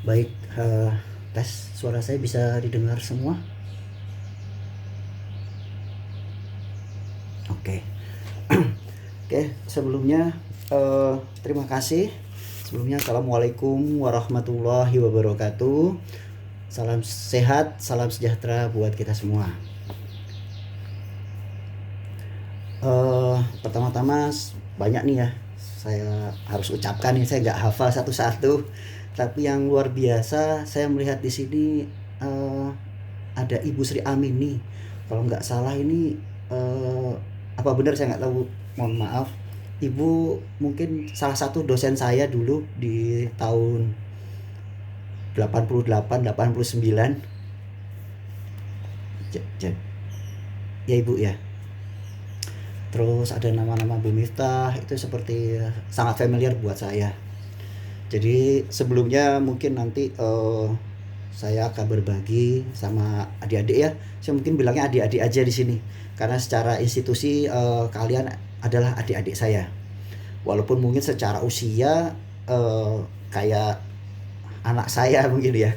Baik, tes suara saya bisa didengar semua? Oke. Oke, sebelumnya terima kasih. Sebelumnya assalamualaikum warahmatullahi wabarakatuh. Salam sehat, salam sejahtera buat kita semua. Pertama-tama banyak nih ya saya harus ucapkan nih, saya nggak hafal satu-satu, tapi yang luar biasa saya melihat di sini eh, ada Ibu Sri Amini. Kalau nggak salah ini eh, apa benar saya nggak tahu, mohon maaf. Ibu mungkin salah satu dosen saya dulu di tahun 88 89. Ya Ibu ya. Terus ada nama-nama Bu Miftah, itu seperti sangat familiar buat saya. Jadi sebelumnya mungkin nanti saya akan berbagi sama adik-adik ya. Saya mungkin bilangnya adik-adik aja di sini. Karena secara institusi kalian adalah adik-adik saya. Walaupun mungkin secara usia kayak anak saya mungkin ya.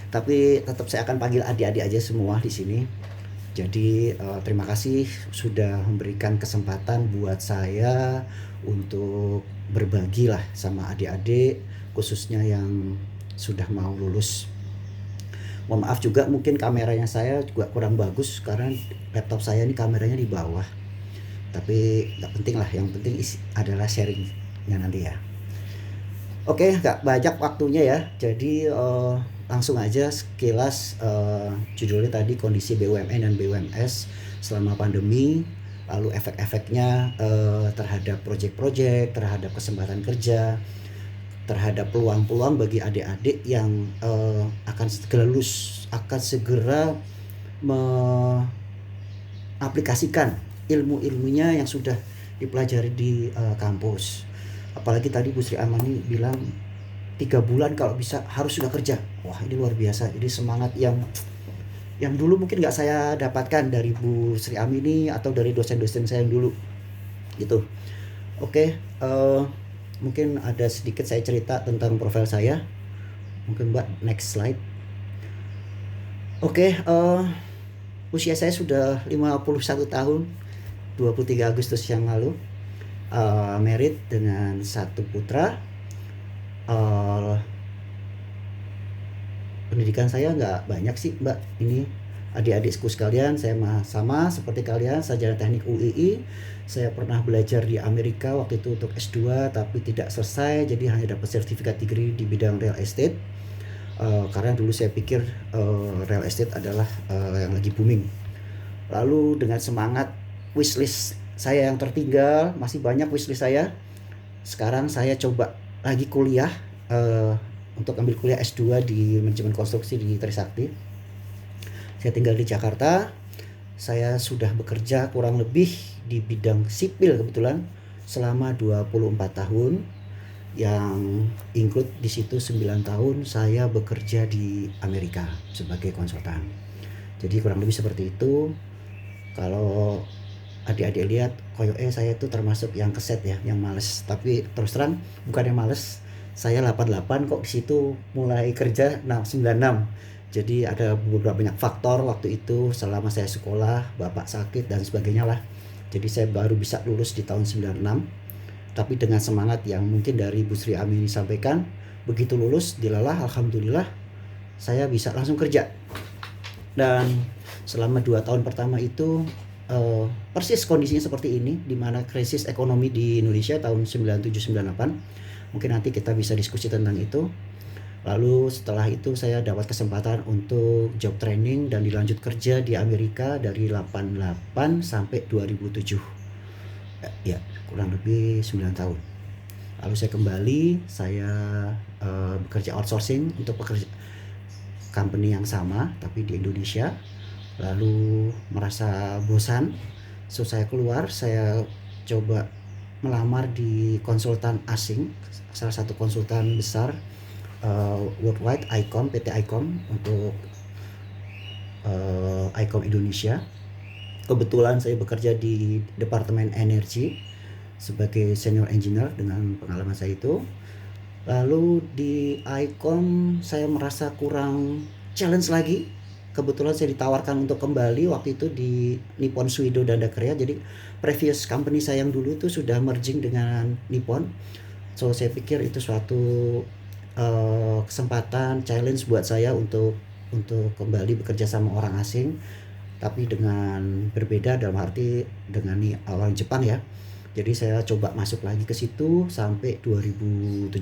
Tapi tetap saya akan panggil adik-adik aja semua di sini. Jadi terima kasih sudah memberikan kesempatan buat saya untuk berbagi lah sama adik-adik, khususnya yang sudah mau lulus. Mohon maaf juga mungkin kameranya saya juga kurang bagus karena laptop saya ini kameranya di bawah. Tapi nggak penting lah, yang penting adalah sharingnya nanti ya. Oke, nggak banyak waktunya ya. Jadi langsung aja sekilas, judulnya tadi kondisi BUMN dan BUMS selama pandemi, lalu efek-efeknya terhadap proyek-proyek, terhadap kesempatan kerja, terhadap peluang-peluang bagi adik-adik yang akan segera lulus, akan segera mengaplikasikan ilmu-ilmunya yang sudah dipelajari di kampus. Apalagi tadi Bu Sri Amani bilang 3 bulan kalau bisa harus sudah kerja. Wah, ini luar biasa. Ini semangat yang dulu mungkin nggak saya dapatkan dari Bu Sri Amini atau dari dosen-dosen saya yang dulu gitu. Oke, mungkin ada sedikit saya cerita tentang profil saya. Mungkin Mbak next slide. Oke, usia saya sudah 51 tahun, 23 Agustus yang lalu. Married dengan 1 putra. Pendidikan saya nggak banyak sih Mbak. Ini adik-adikku sekalian, saya sama seperti kalian, sarjana teknik UII. Saya pernah belajar di Amerika waktu itu untuk S2 tapi tidak selesai, jadi hanya dapat sertifikat degree di bidang real estate. Karena dulu saya pikir real estate adalah yang lagi booming. Lalu dengan semangat, wishlist saya yang tertinggal, masih banyak wishlist saya. Sekarang saya coba lagi kuliah untuk ambil kuliah S2 di manajemen konstruksi di Trisakti. Saya tinggal di Jakarta. Saya sudah bekerja kurang lebih di bidang sipil kebetulan selama 24 tahun, yang include di situ 9 tahun saya bekerja di Amerika sebagai konsultan. Jadi kurang lebih seperti itu. Kalau adik-adik lihat koyoke saya itu termasuk yang keset ya, yang males. Tapi terus terang bukan yang males. Saya 88 kok di situ mulai kerja 96. Jadi ada beberapa banyak faktor waktu itu selama saya sekolah, bapak sakit dan sebagainya lah. Jadi saya baru bisa lulus di tahun 96. Tapi dengan semangat yang mungkin dari Bu Sri Amini sampaikan, begitu lulus dilalah alhamdulillah saya bisa langsung kerja. Dan selama 2 tahun pertama itu persis kondisinya seperti ini, di mana krisis ekonomi di Indonesia tahun 97-98. Mungkin nanti kita bisa diskusi tentang itu. Lalu setelah itu saya dapat kesempatan untuk job training dan dilanjut kerja di Amerika dari 88 sampai 2007. Ya, kurang lebih 9 tahun. Lalu saya kembali, saya bekerja outsourcing untuk pekerja company yang sama tapi di Indonesia. Lalu merasa bosan, so saya keluar, saya coba melamar di konsultan asing, salah satu konsultan besar worldwide, ICOM, PT ICOM, untuk ICOM Indonesia. Kebetulan saya bekerja di Departemen Energi sebagai senior engineer dengan pengalaman saya itu. Lalu di Icom saya merasa kurang challenge lagi. Kebetulan saya ditawarkan untuk kembali waktu itu di Nippon Suido Danda Korea. Jadi previous company saya yang dulu itu sudah merging dengan Nippon. So saya pikir itu suatu kesempatan challenge buat saya untuk kembali bekerja sama orang asing, tapi dengan berbeda dalam arti dengan orang Jepang ya. Jadi saya coba masuk lagi ke situ sampai 2017.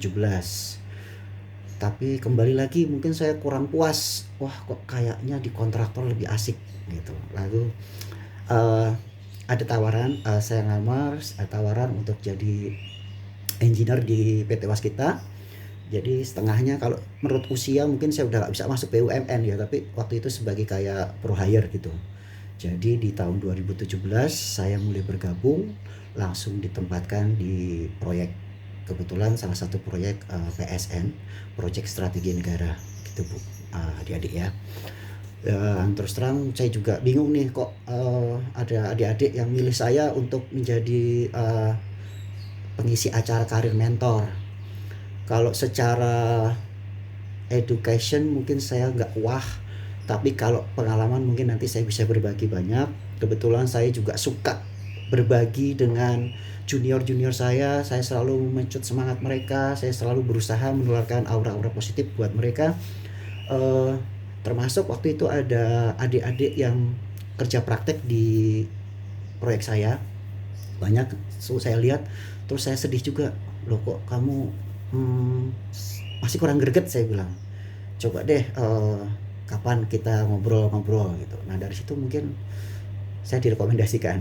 Tapi kembali lagi mungkin saya kurang puas. Wah, kok kayaknya di kontraktor lebih asik gitu. Lalu eh, ada tawaran, saya ngamar, tawaran untuk jadi engineer di PT Waskita. Jadi setengahnya kalau menurut usia mungkin saya udah nggak bisa masuk BUMN ya, tapi waktu itu sebagai kayak pro hire gitu. Jadi di tahun 2017 saya mulai bergabung, langsung ditempatkan di proyek, kebetulan salah satu proyek PSN, Proyek Strategi Negara gitu Bu, adik-adik ya. Terus terang saya juga bingung nih kok ada adik-adik yang milih saya untuk menjadi pengisi acara karir mentor. Kalau secara education mungkin saya nggak wah, tapi kalau pengalaman mungkin nanti saya bisa berbagi banyak. Kebetulan saya juga suka berbagi dengan junior-junior saya selalu mencut semangat mereka, saya selalu berusaha menularkan aura-aura positif buat mereka. Termasuk waktu itu ada adik-adik yang kerja praktek di proyek saya, banyak. So saya lihat, terus saya sedih juga, loh kok kamu masih kurang greget, saya bilang. Coba deh kapan kita ngobrol-ngobrol gitu. Nah dari situ mungkin saya direkomendasikan.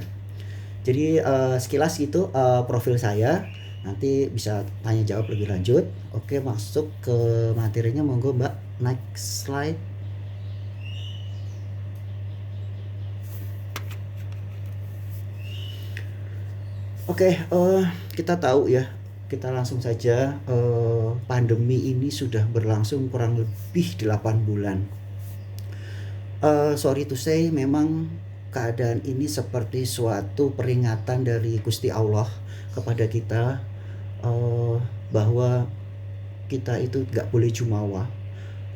Jadi sekilas itu profil saya, nanti bisa tanya jawab lebih lanjut. Oke, masuk ke materinya, monggo Mbak, next slide. Oke, kita tahu ya, kita langsung saja, pandemi ini sudah berlangsung kurang lebih 8 bulan. Sorry to say, memang keadaan ini seperti suatu peringatan dari Gusti Allah kepada kita, bahwa kita itu gak boleh jumawa.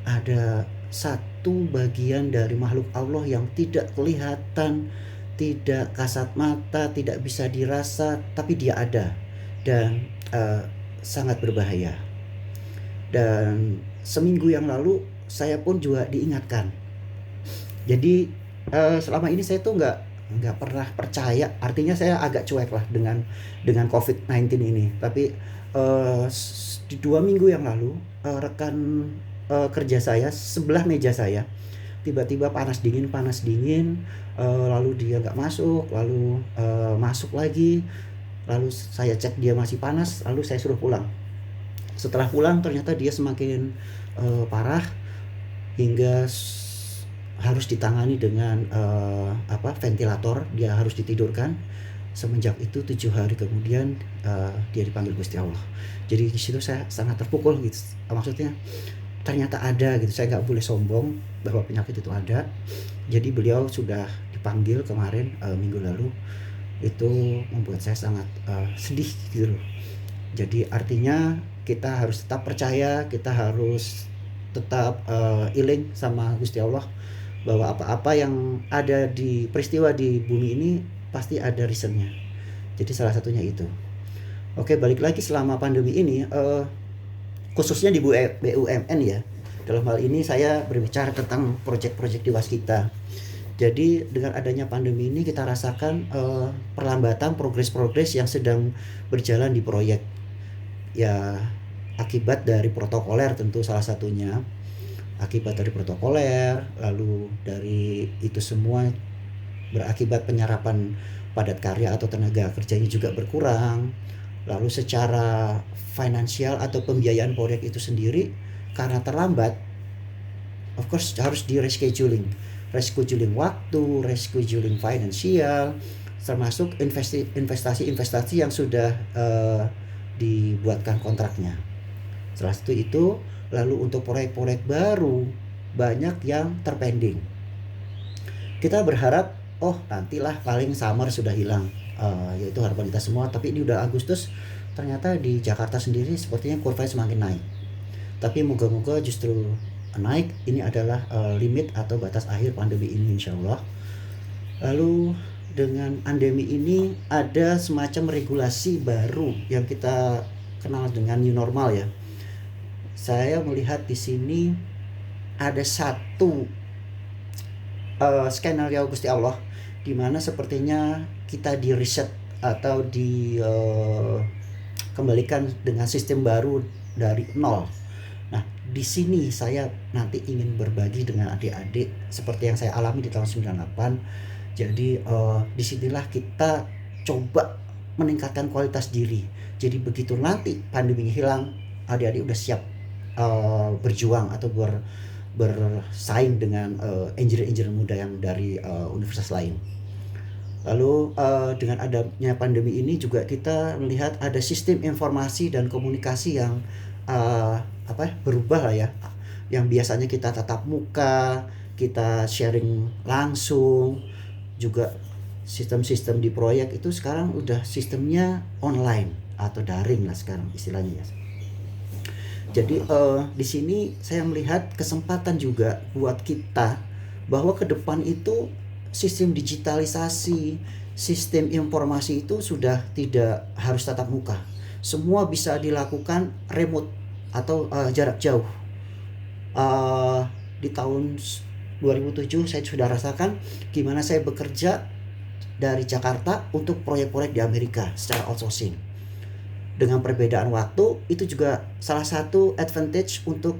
Ada satu bagian dari makhluk Allah yang tidak kelihatan, tidak kasat mata, tidak bisa dirasa, tapi dia ada dan sangat berbahaya. Dan seminggu yang lalu saya pun juga diingatkan. Jadi selama ini saya tuh nggak pernah percaya, artinya saya agak cuek lah dengan COVID-19 ini. Tapi di 2 minggu yang lalu rekan kerja saya sebelah meja saya tiba-tiba panas dingin, lalu dia nggak masuk, lalu masuk lagi, lalu saya cek dia masih panas, lalu saya suruh pulang. Setelah pulang ternyata dia semakin parah hingga harus ditangani dengan ventilator, dia harus ditidurkan. Semenjak itu 7 hari kemudian dia dipanggil Gusti Allah. Jadi di situ saya sangat terpukul gitu. Maksudnya ternyata ada gitu. Saya nggak boleh sombong bahwa penyakit itu ada. Jadi beliau sudah dipanggil kemarin minggu lalu. Itu membuat saya sangat sedih gitu loh. Jadi artinya kita harus tetap percaya, kita harus tetap iling sama Gusti Allah, bahwa apa-apa yang ada di peristiwa di bumi ini pasti ada reasonnya. Jadi salah satunya itu. Oke, balik lagi, selama pandemi ini khususnya di BUMN ya, dalam hal ini saya berbicara tentang proyek-proyek di Waskita. Jadi dengan adanya pandemi ini kita rasakan perlambatan progres-progres yang sedang berjalan di proyek ya, akibat dari protokoler tentu salah satunya. Akibat dari protokoler, lalu dari itu semua berakibat penyerapan padat karya atau tenaga kerjanya juga berkurang. Lalu secara finansial atau pembiayaan proyek itu sendiri karena terlambat, of course harus di rescheduling waktu, rescheduling finansial, termasuk investasi yang sudah dibuatkan kontraknya. Setelah itu lalu untuk proyek-proyek baru banyak yang terpending. Kita berharap nantilah paling summer sudah hilang, yaitu harapan kita semua. Tapi ini udah Agustus, ternyata di Jakarta sendiri sepertinya kurvanya semakin naik. Tapi moga-moga justru naik ini adalah limit atau batas akhir pandemi ini insya Allah. Lalu dengan pandemi ini ada semacam regulasi baru yang kita kenal dengan new normal ya. Saya melihat di sini ada satu skenario Gusti Allah di mana sepertinya kita di reset atau di kembalikan dengan sistem baru dari nol. Nah, di sini saya nanti ingin berbagi dengan adik-adik seperti yang saya alami di tahun 98. Jadi disinilah kita coba meningkatkan kualitas diri. Jadi begitu nanti pandemi hilang, adik-adik udah siap berjuang atau bersaing dengan engineer-engineer muda yang dari universitas lain. Lalu dengan adanya pandemi ini juga kita melihat ada sistem informasi dan komunikasi yang berubah lah ya. Yang biasanya kita tatap muka, kita sharing langsung, juga sistem-sistem di proyek itu sekarang udah sistemnya online atau daring lah sekarang istilahnya ya. Jadi di sini saya melihat kesempatan juga buat kita bahwa ke depan itu sistem digitalisasi, sistem informasi itu sudah tidak harus tatap muka. Semua bisa dilakukan remote atau jarak jauh. Di tahun 2007 saya sudah rasakan gimana saya bekerja dari Jakarta untuk proyek-proyek di Amerika secara outsourcing. Dengan perbedaan waktu itu juga salah satu advantage untuk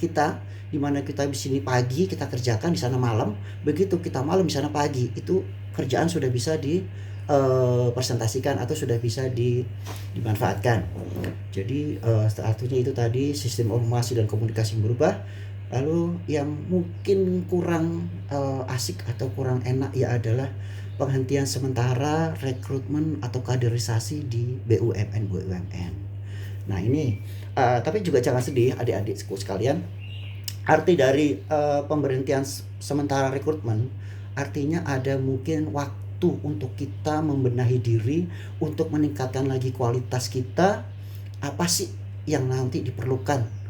kita, di mana kita di sini pagi kita kerjakan, di sana malam. Begitu kita malam di sana pagi, itu kerjaan sudah bisa presentasikan atau sudah bisa dimanfaatkan. Jadi satunya itu tadi sistem informasi dan komunikasi yang berubah. Lalu yang mungkin kurang asik atau kurang enak ya adalah penghentian sementara rekrutmen atau kaderisasi di BUMN. Nah ini, tapi juga jangan sedih adik-adikku sekalian. Arti dari pemberhentian sementara rekrutmen, artinya ada mungkin waktu untuk kita membenahi diri, untuk meningkatkan lagi kualitas kita. Apa sih yang nanti diperlukan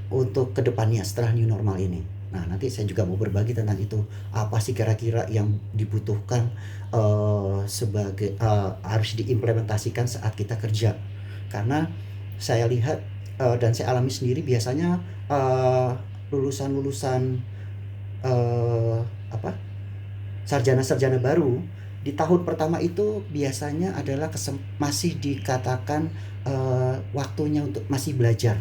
untuk kedepannya setelah new normal ini. Nah nanti saya juga mau berbagi tentang itu. Apa sih kira-kira yang dibutuhkan sebagai harus diimplementasikan saat kita kerja. Karena saya lihat dan saya alami sendiri biasanya lulusan-lulusan sarjana-sarjana baru di tahun pertama itu biasanya adalah masih dikatakan waktunya untuk masih belajar.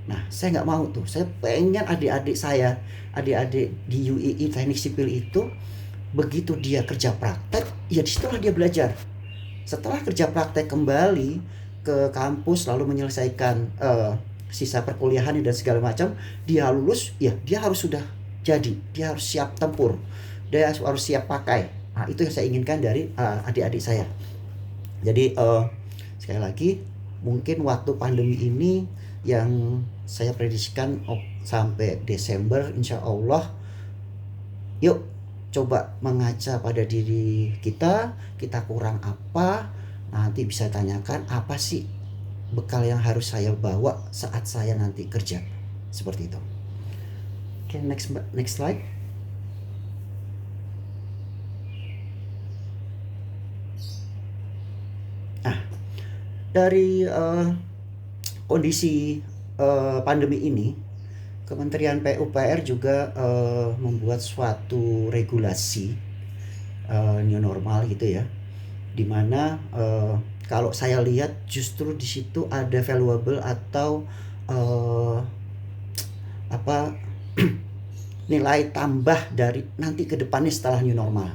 Nah, saya nggak mau tuh. Saya pengen adik-adik di UII Teknik Sipil itu begitu dia kerja praktek, ya disitulah dia belajar. Setelah kerja praktek kembali ke kampus lalu menyelesaikan sisa perkuliahan dan segala macam, dia lulus, ya dia harus sudah jadi, dia harus siap tempur, dia harus siap pakai. Nah, itu yang saya inginkan dari adik-adik saya. Jadi sekali lagi, mungkin waktu pandemi ini yang saya prediksikan sampai Desember insya Allah, yuk coba mengaca pada diri kita kurang apa, nanti bisa tanyakan apa sih bekal yang harus saya bawa saat saya nanti kerja, seperti itu. Oke, next slide. Nah, dari kondisi pandemi ini, Kementerian PUPR juga membuat suatu regulasi new normal gitu ya, dimana kalau saya lihat justru di situ ada valuable atau nilai tambah dari nanti ke depannya setelah new normal.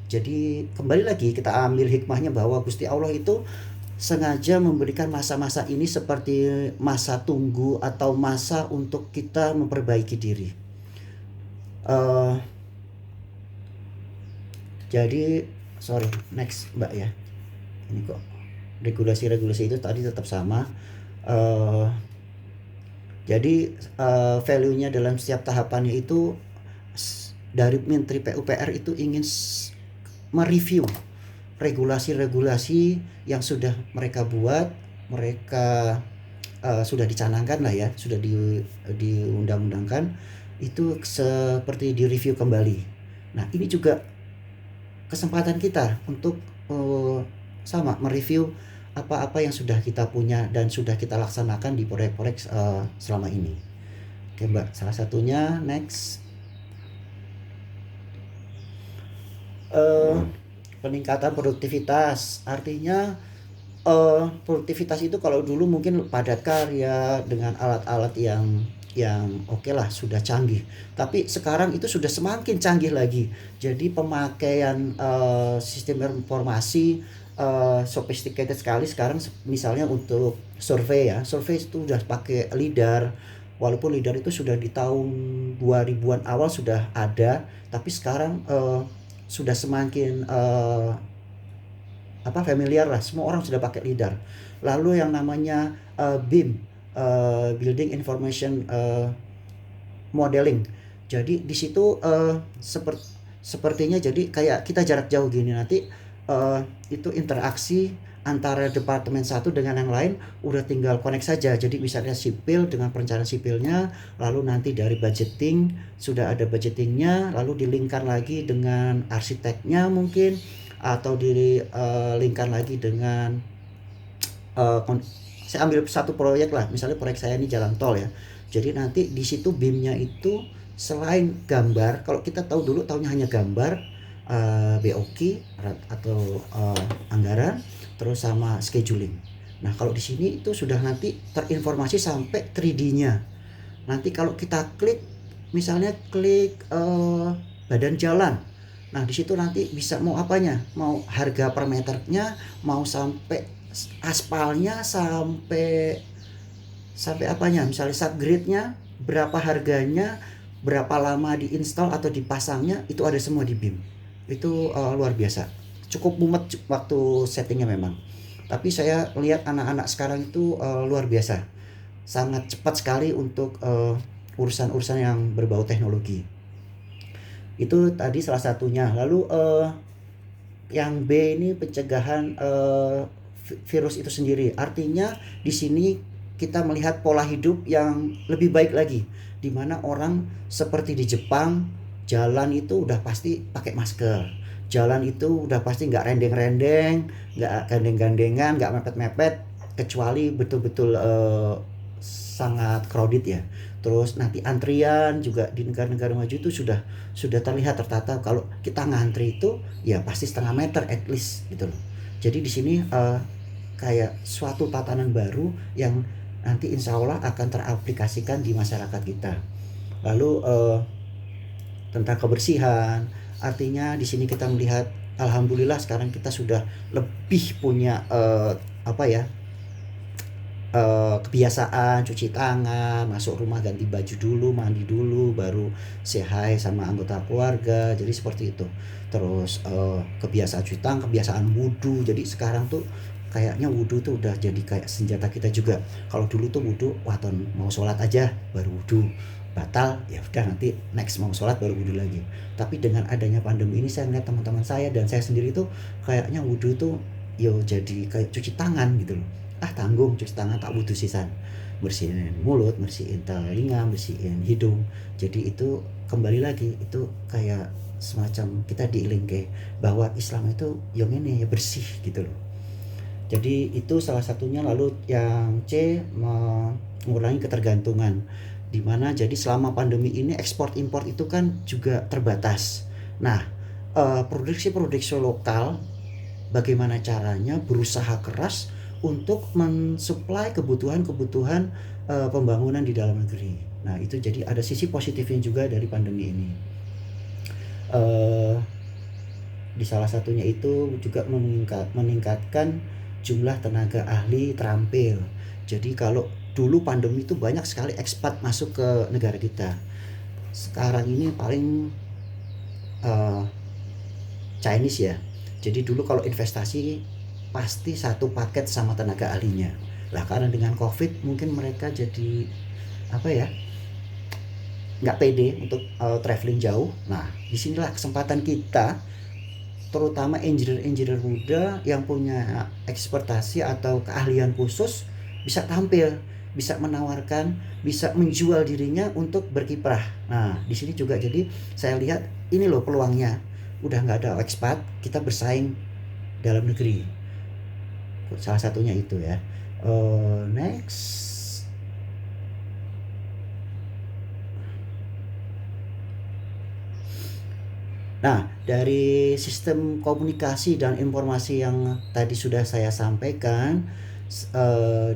Jadi kembali lagi kita ambil hikmahnya bahwa Gusti Allah itu sengaja memberikan masa-masa ini seperti masa tunggu atau masa untuk kita memperbaiki diri. Jadi next Mbak ya. Ini kok regulasi-regulasi itu tadi tetap sama. Jadi value-nya dalam setiap tahapannya itu dari Menteri PUPR itu ingin mereview regulasi-regulasi yang sudah mereka buat, mereka sudah dicanangkan lah ya, sudah diundang-undangkan, itu seperti direview kembali. Nah, ini juga kesempatan kita untuk sama mereview apa-apa yang sudah kita punya dan sudah kita laksanakan di proyek-proyek selama ini. Oke Mbak, salah satunya next peningkatan produktivitas. Artinya produktivitas itu kalau dulu mungkin padat karya dengan alat-alat yang oke lah, sudah canggih. Tapi sekarang itu sudah semakin canggih lagi. Jadi pemakaian sistem informasi sophisticated sekali sekarang. Misalnya untuk survei ya, survei itu udah pakai lidar. Walaupun lidar itu sudah di tahun 2000-an awal sudah ada, tapi sekarang sudah semakin familiar lah, semua orang sudah pakai lidar. Lalu yang namanya BIM, Building Information Modeling. Jadi di situ sepertinya jadi kayak kita jarak jauh gini, nanti itu interaksi antara departemen satu dengan yang lain udah tinggal connect saja. Jadi misalnya sipil dengan perencanaan sipilnya, lalu nanti dari budgeting sudah ada budgetingnya, lalu dilingkar lagi dengan arsiteknya mungkin, atau dilingkar lagi dengan saya ambil satu proyek lah, misalnya proyek saya ini jalan tol ya. Jadi nanti di situ BIM-nya itu selain gambar, kalau kita tahu dulu tahunya hanya gambar, BOQ atau anggaran, terus sama scheduling. Nah, kalau di sini itu sudah nanti terinformasi sampai 3D-nya. Nanti kalau kita klik, misalnya klik badan jalan. Nah, di situ nanti bisa mau apanya, mau harga per meternya, mau sampai aspalnya, sampai apanya, misalnya subgrade-nya, berapa harganya, berapa lama diinstal atau dipasangnya, itu ada semua di BIM. Itu luar biasa. Cukup mumet waktu settingnya memang. Tapi saya lihat anak-anak sekarang itu luar biasa. Sangat cepat sekali untuk urusan-urusan yang berbau teknologi. Itu tadi salah satunya. Lalu yang B ini pencegahan virus itu sendiri. Artinya di sini kita melihat pola hidup yang lebih baik lagi, di mana orang seperti di Jepang, jalan itu udah pasti pakai masker. Jalan itu udah pasti nggak rendeng-rendeng, nggak gandeng-gandengan, nggak mepet-mepet, kecuali betul-betul sangat crowded ya. Terus nanti antrian juga di negara-negara maju itu sudah terlihat tertata. Kalau kita ngantri itu ya pasti setengah meter at least gitu loh. Jadi di sini kayak suatu tatanan baru yang nanti insya Allah akan teraplikasikan di masyarakat kita. Lalu tentang kebersihan, artinya di sini kita melihat alhamdulillah sekarang kita sudah lebih punya kebiasaan cuci tangan, masuk rumah ganti baju dulu, mandi dulu, baru say hi sama anggota keluarga. Jadi seperti itu. Terus kebiasaan cuci tangan, kebiasaan wudhu. Jadi sekarang tuh kayaknya wudhu tuh udah jadi kayak senjata kita juga. Kalau dulu tuh wudhu, waton mau sholat aja baru wudhu, batal ya udah nanti next mau sholat baru wudhu lagi. Tapi dengan adanya pandemi ini saya ngeliat teman-teman saya dan saya sendiri tuh kayaknya wudhu tuh jadi kayak cuci tangan gitu loh. Tanggung cuci tangan, tak butuh sisan, bersihin mulut, bersihin telinga, bersihin hidung. Jadi itu kembali lagi itu kayak semacam kita diiling bahwa Islam itu yang ini ya bersih gitu loh. Jadi itu salah satunya. Lalu yang C, mengurangi ketergantungan, dimana jadi selama pandemi ini ekspor impor itu kan juga terbatas. Nah, produksi lokal bagaimana caranya berusaha keras untuk mensuplai kebutuhan pembangunan di dalam negeri. Nah, itu jadi ada sisi positifnya juga dari pandemi ini. Di salah satunya itu juga meningkatkan jumlah tenaga ahli terampil. Jadi kalau dulu pandemi itu banyak sekali ekspat masuk ke negara kita. Sekarang ini paling Chinese ya. Jadi dulu kalau investasi pasti satu paket sama tenaga ahlinya. Lah karena dengan COVID mungkin mereka jadi nggak pede untuk traveling jauh. Nah, disinilah kesempatan kita terutama engineer-engineer muda yang punya ekspertasi atau keahlian khusus bisa tampil, bisa menawarkan, bisa menjual dirinya untuk berkiprah. Nah, di sini juga jadi saya lihat ini loh peluangnya. Udah nggak ada expat, kita bersaing dalam negeri. Salah satunya itu ya. Next. Nah, dari sistem komunikasi dan informasi yang tadi sudah saya sampaikan,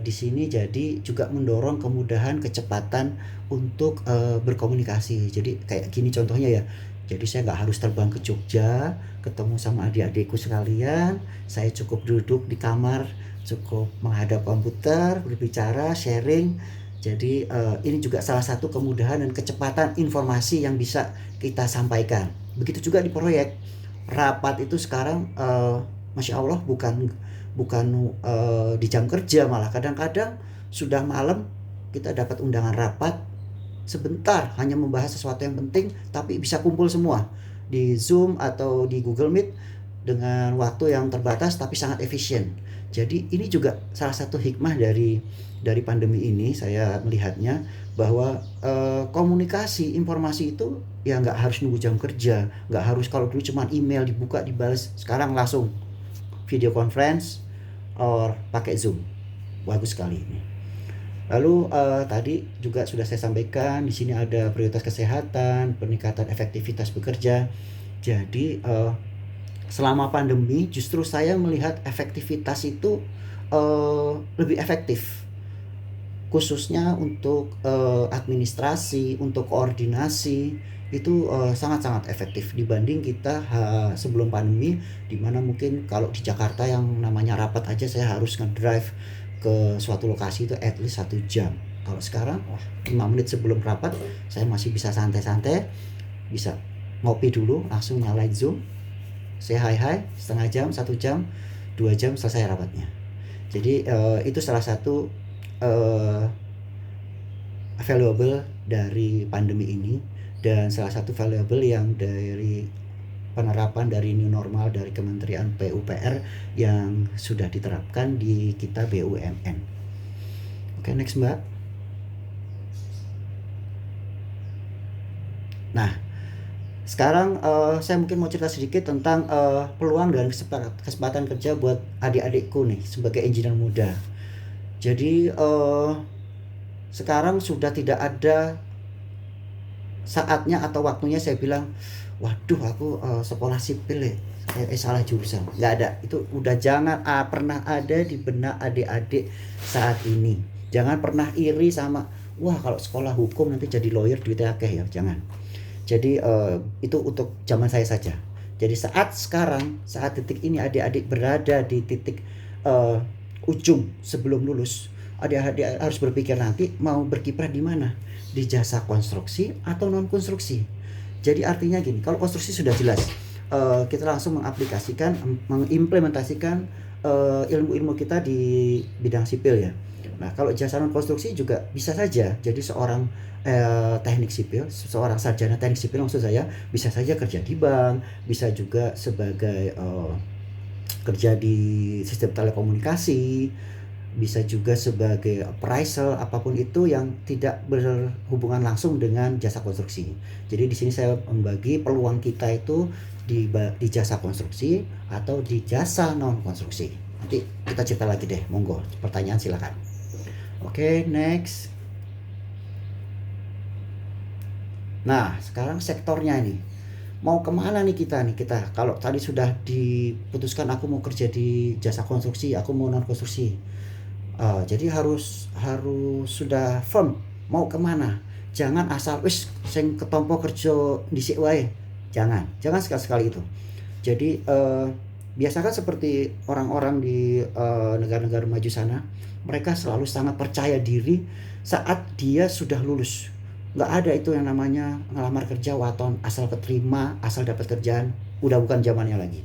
di sini jadi juga mendorong kemudahan, kecepatan untuk berkomunikasi. Jadi kayak gini contohnya ya. Jadi saya nggak harus terbang ke Jogja, ketemu sama adik-adikku sekalian. Saya cukup duduk di kamar, cukup menghadap komputer, berbicara, sharing. Jadi ini juga salah satu kemudahan dan kecepatan informasi yang bisa kita sampaikan. Begitu juga di proyek. Rapat itu sekarang Masya Allah bukan di jam kerja, malah kadang-kadang sudah malam kita dapat undangan rapat sebentar, hanya membahas sesuatu yang penting tapi bisa kumpul semua di Zoom atau di Google Meet dengan waktu yang terbatas tapi sangat efisien. Jadi ini juga salah satu hikmah dari pandemi ini, saya melihatnya bahwa komunikasi informasi itu ya nggak harus nunggu jam kerja, nggak harus kalau dulu cuma email dibuka dibalas, sekarang langsung video conference or pakai Zoom. Bagus sekali ini. Lalu tadi juga sudah saya sampaikan di sini ada prioritas kesehatan, peningkatan efektivitas bekerja. Jadi selama pandemi justru saya melihat efektivitas itu lebih efektif, khususnya untuk administrasi, untuk koordinasi itu sangat-sangat efektif dibanding kita sebelum pandemi, dimana mungkin kalau di Jakarta yang namanya rapat aja saya harus ngedrive ke suatu lokasi itu at least 1 jam. Kalau sekarang 5 menit sebelum rapat saya masih bisa santai-santai, bisa ngopi dulu, langsung nyalain Zoom, say hi, setengah jam, 1 jam, 2 jam selesai rapatnya. Jadi itu salah satu valuable dari pandemi ini, dan salah satu valuable yang dari penerapan dari new normal dari Kementerian PUPR yang sudah diterapkan di kita BUMN. Oke, next Mbak. Nah, sekarang saya mungkin mau cerita sedikit tentang peluang dan kesempatan kerja buat adik-adikku nih sebagai engineer muda. Jadi sekarang sudah tidak ada saatnya atau waktunya saya bilang, waduh aku sekolah sipil ya, salah jurusan. Nggak ada, itu udah jangan pernah ada di benak adik-adik saat ini. Jangan pernah iri sama, wah kalau sekolah hukum nanti jadi lawyer duitnya akeh ya, jangan. Jadi itu untuk zaman saya saja. Jadi saat detik ini adik-adik berada di titik ujung sebelum lulus, adik-adik harus berpikir nanti mau berkiprah di mana, di jasa konstruksi atau non konstruksi. Jadi artinya gini, kalau konstruksi sudah jelas, kita langsung mengaplikasikan, mengimplementasikan ilmu-ilmu kita di bidang sipil ya. Nah, kalau jasa non konstruksi juga bisa saja jadi seorang teknik sipil, seorang sarjana teknik sipil maksud saya, bisa saja kerja di bank, bisa juga sebagai kerja di sistem telekomunikasi, bisa juga sebagai appraisal, apapun itu yang tidak berhubungan langsung dengan jasa konstruksi. Jadi di sini saya membagi peluang kita itu di jasa konstruksi atau di jasa non konstruksi. Nanti kita cerita lagi deh, monggo pertanyaan silakan. Oke, next. Nah, sekarang sektornya ini mau kemana nih kita kalau tadi sudah diputuskan aku mau kerja di jasa konstruksi, aku mau non konstruksi. Jadi harus sudah firm mau kemana. Jangan asal wis sing ketompo kerja dhisik wae. Jangan sekali-sekali itu. Jadi biasakan seperti orang-orang di negara-negara maju sana, mereka selalu sangat percaya diri saat dia sudah lulus. Nggak ada itu yang namanya ngelamar kerja waton asal keterima, asal dapat kerjaan. Udah bukan zamannya lagi.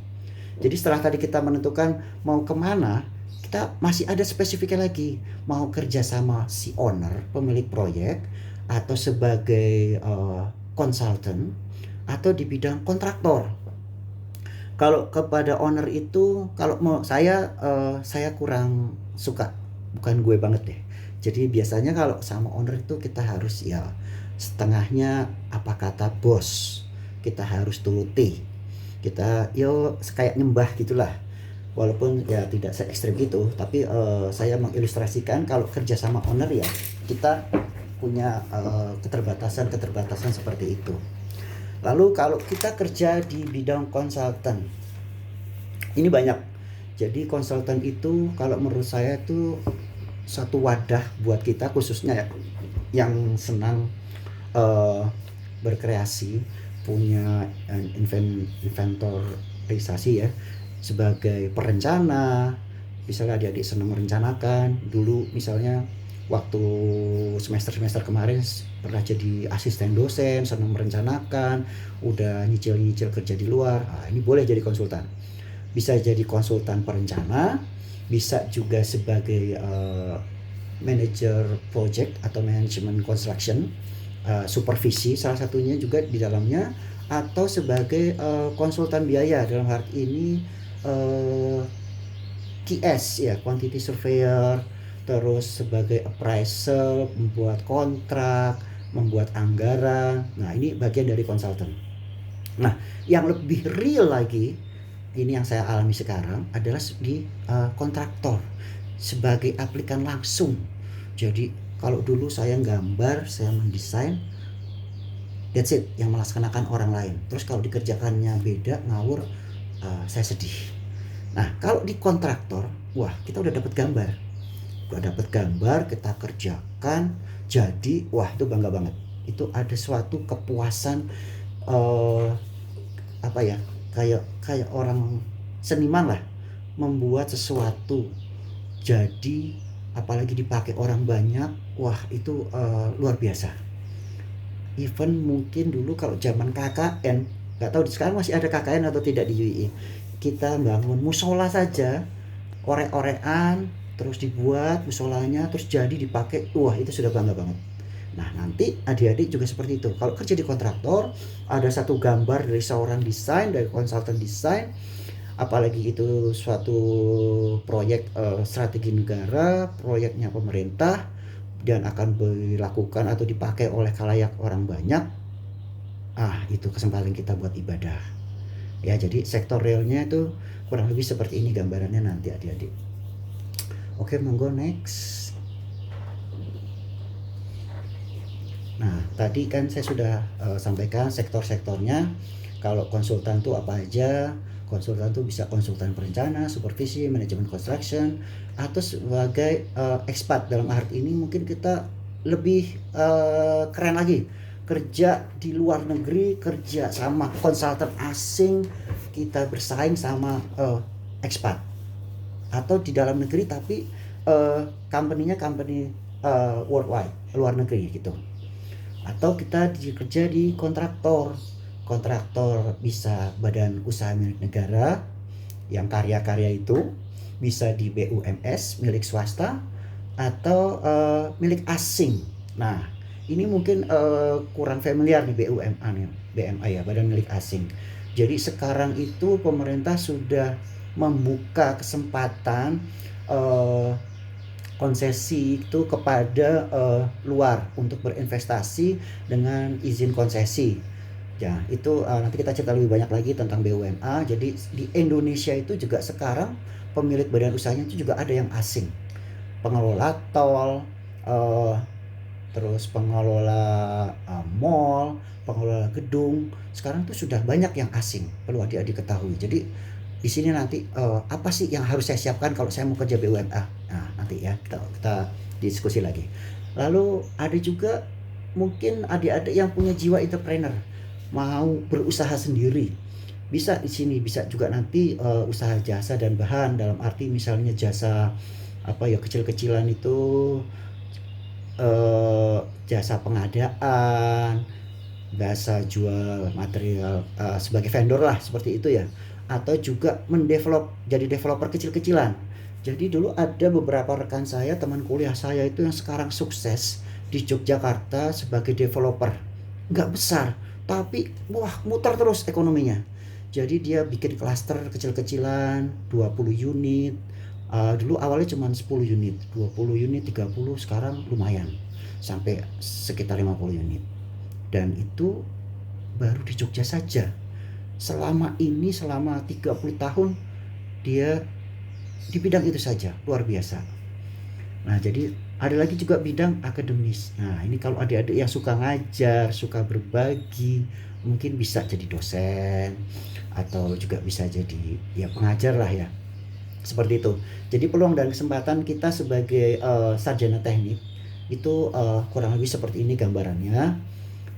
Jadi setelah tadi kita menentukan mau kemana, kita masih ada spesifiknya lagi, mau kerja sama si owner, pemilik proyek, atau sebagai konsultan, atau di bidang kontraktor. Kalau kepada owner itu, kalau mau saya kurang suka, bukan gue banget deh. Jadi biasanya kalau sama owner itu kita harus ya setengahnya apa kata bos, kita harus turuti. Kita yo kayak nyembah gitulah. Walaupun ya tidak se ekstrim itu, tapi saya mengilustrasikan kalau kerja sama owner ya kita punya keterbatasan-keterbatasan seperti itu. Lalu kalau kita kerja di bidang konsultan, ini banyak. Jadi konsultan itu kalau menurut saya itu satu wadah buat kita khususnya ya, yang senang uh, berkreasi, punya inventorisasi ya, sebagai perencana. Misalnya adik-adik senang merencanakan, dulu misalnya waktu semester-semester kemarin pernah jadi asisten dosen, senang merencanakan, udah nyicil-nyicil kerja di luar. Nah, ini boleh jadi konsultan. Bisa jadi konsultan perencana, bisa juga sebagai manager project atau manajemen construction, supervisi salah satunya juga di dalamnya, atau sebagai konsultan biaya dalam hal ini QS ya, quantity surveyor, terus sebagai appraisal, membuat kontrak, membuat anggaran. Nah, ini bagian dari konsultan. Nah, yang lebih real lagi, ini yang saya alami sekarang adalah di kontraktor sebagai aplikan langsung. Jadi kalau dulu saya gambar, saya mendesain, that's it, yang melaksanakan orang lain. Terus kalau dikerjakannya beda, ngawur, saya sedih. Nah, kalau di kontraktor, wah kita udah dapat gambar, kita kerjakan, jadi wah itu bangga banget. Itu ada suatu kepuasan, apa ya, kayak kayak orang seniman lah, membuat sesuatu jadi apalagi dipakai orang banyak, wah itu luar biasa. Even mungkin dulu kalau zaman KKN, nggak tahu sekarang masih ada KKN atau tidak di UI, kita bangun musola saja, orek-orekan, terus dibuat musolanya, terus jadi dipakai, wah itu sudah bangga banget. Nah, nanti adik-adik juga seperti itu. Kalau kerja di kontraktor, ada satu gambar dari seorang desain, dari konsultan desain, apalagi itu suatu proyek strategi negara, proyeknya pemerintah, dan akan dilakukan atau dipakai oleh khalayak orang banyak. Itu kesempatan kita buat ibadah. Ya, jadi sektor realnya itu kurang lebih seperti ini gambarannya nanti adik-adik. Oke, monggo next. Nah, tadi kan saya sudah sampaikan sektor-sektornya. Kalau konsultan itu apa aja? Konsultan itu bisa konsultan perencana, supervisi, manajemen construction, atau sebagai expat. Dalam arti ini mungkin kita lebih keren lagi, kerja di luar negeri, kerja sama konsultan asing, kita bersaing sama expat. Atau di dalam negeri tapi company-nya company worldwide, luar negeri gitu. Atau kita kerja di kontraktor bisa badan usaha milik negara yang karya-karya itu, bisa di BUMS milik swasta, atau milik asing. Nah, ini mungkin kurang familiar nih BUMA nih, BMA ya, badan milik asing. Jadi sekarang itu pemerintah sudah membuka kesempatan konsesi itu kepada luar untuk berinvestasi dengan izin konsesi. Ya, itu nanti kita cerita lebih banyak lagi tentang BUMA. Jadi di Indonesia itu juga sekarang pemilik badan usahanya itu juga ada yang asing. Pengelola tol, terus pengelola mall, pengelola gedung. Sekarang tuh sudah banyak yang asing, perlu adik-adik ketahui. Jadi di sini nanti apa sih yang harus saya siapkan kalau saya mau kerja BUMA? Nah, nanti ya kita diskusi lagi. Lalu ada juga mungkin adik-adik yang punya jiwa entrepreneur, mau berusaha sendiri. Bisa di sini, bisa juga nanti usaha jasa dan bahan, dalam arti misalnya jasa apa ya, kecil-kecilan itu jasa pengadaan, jasa jual material sebagai vendor lah, seperti itu ya. Atau juga jadi developer kecil-kecilan. Jadi dulu ada beberapa rekan saya, teman kuliah saya itu yang sekarang sukses di Yogyakarta sebagai developer. Nggak besar, tapi wah muter terus ekonominya. Jadi dia bikin klaster kecil-kecilan 20 unit. Dulu awalnya cuma 10 unit, 20 unit, 30, sekarang lumayan sampai sekitar 50 unit. Dan itu baru di Jogja saja. Selama 30 tahun dia di bidang itu saja, luar biasa. Nah, jadi ada lagi juga bidang akademis. Nah, ini kalau adik-adik yang suka ngajar, suka berbagi, mungkin bisa jadi dosen atau juga bisa jadi ya pengajar lah ya. Seperti itu. Jadi peluang dan kesempatan kita sebagai sarjana teknik itu kurang lebih seperti ini gambarannya.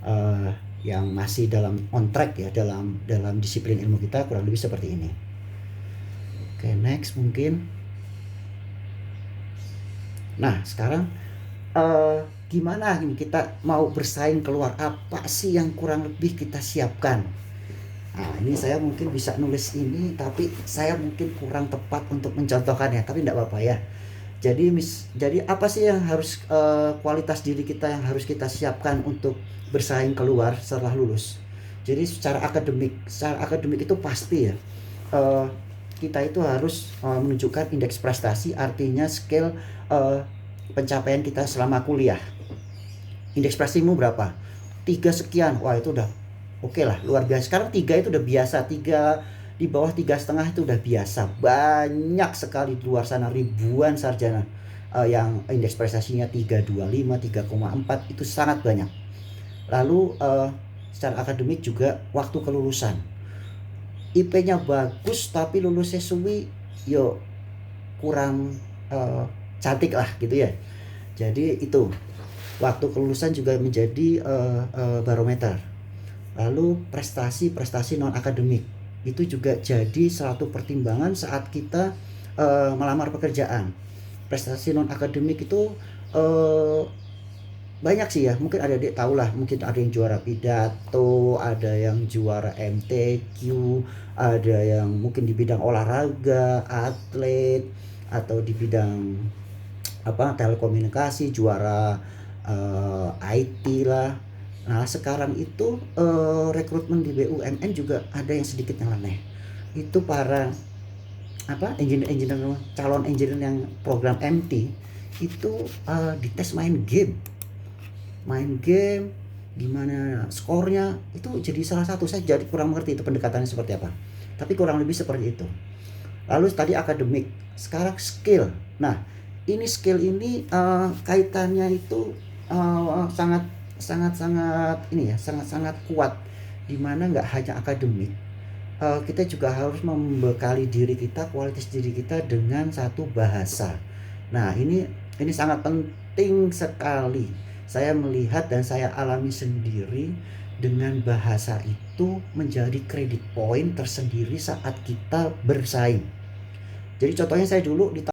Uh, yang masih dalam on track ya, dalam disiplin ilmu kita kurang lebih seperti ini. Oke, next mungkin. Nah, sekarang gimana ini kita mau bersaing keluar, apa sih yang kurang lebih kita siapkan? Nah, ini saya mungkin bisa nulis ini, tapi saya mungkin kurang tepat untuk mencontohkannya, tapi tidak apa-apa ya. Jadi apa sih yang harus kualitas diri kita yang harus kita siapkan untuk bersaing keluar setelah lulus? Jadi secara akademik itu pasti ya. Kita itu harus menunjukkan indeks prestasi, artinya skill pencapaian kita selama kuliah. Indeks prestasimu berapa? 3 sekian. Wah, itu udah oke lah, luar biasa. Sekarang 3 itu udah biasa. 3 di bawah 3,5 itu udah biasa. Banyak sekali di luar sana, ribuan sarjana yang indeks prestasinya 3,25, 3,4, itu sangat banyak. Lalu secara akademik juga waktu kelulusan, IP-nya bagus tapi lulusnya suwi, yo kurang cantik lah gitu ya. Jadi itu waktu kelulusan juga menjadi barometer. Lalu prestasi non akademik itu juga jadi suatu pertimbangan saat kita melamar pekerjaan. Prestasi non akademik itu banyak sih ya, mungkin adik-adik tahu lah, mungkin ada yang juara pidato, ada yang juara MTQ, ada yang mungkin di bidang olahraga, atlet, atau di bidang telekomunikasi, juara IT lah. Nah, sekarang itu rekrutmen di BUMN juga ada yang sedikit nyeleneh. Itu para engineer, calon engineer yang program MT itu dites main game gimana skornya, itu jadi salah satu. Saya jadi kurang mengerti itu pendekatannya seperti apa, tapi kurang lebih seperti itu. Lalu tadi akademik, sekarang skill. Nah, ini skill ini kaitannya itu sangat kuat, dimana nggak hanya akademik, kita juga harus membekali diri kita, kualitas diri kita dengan satu bahasa. Nah, ini sangat penting sekali. Saya melihat dan saya alami sendiri, dengan bahasa itu menjadi kredit point tersendiri saat kita bersaing. Jadi contohnya saya dulu di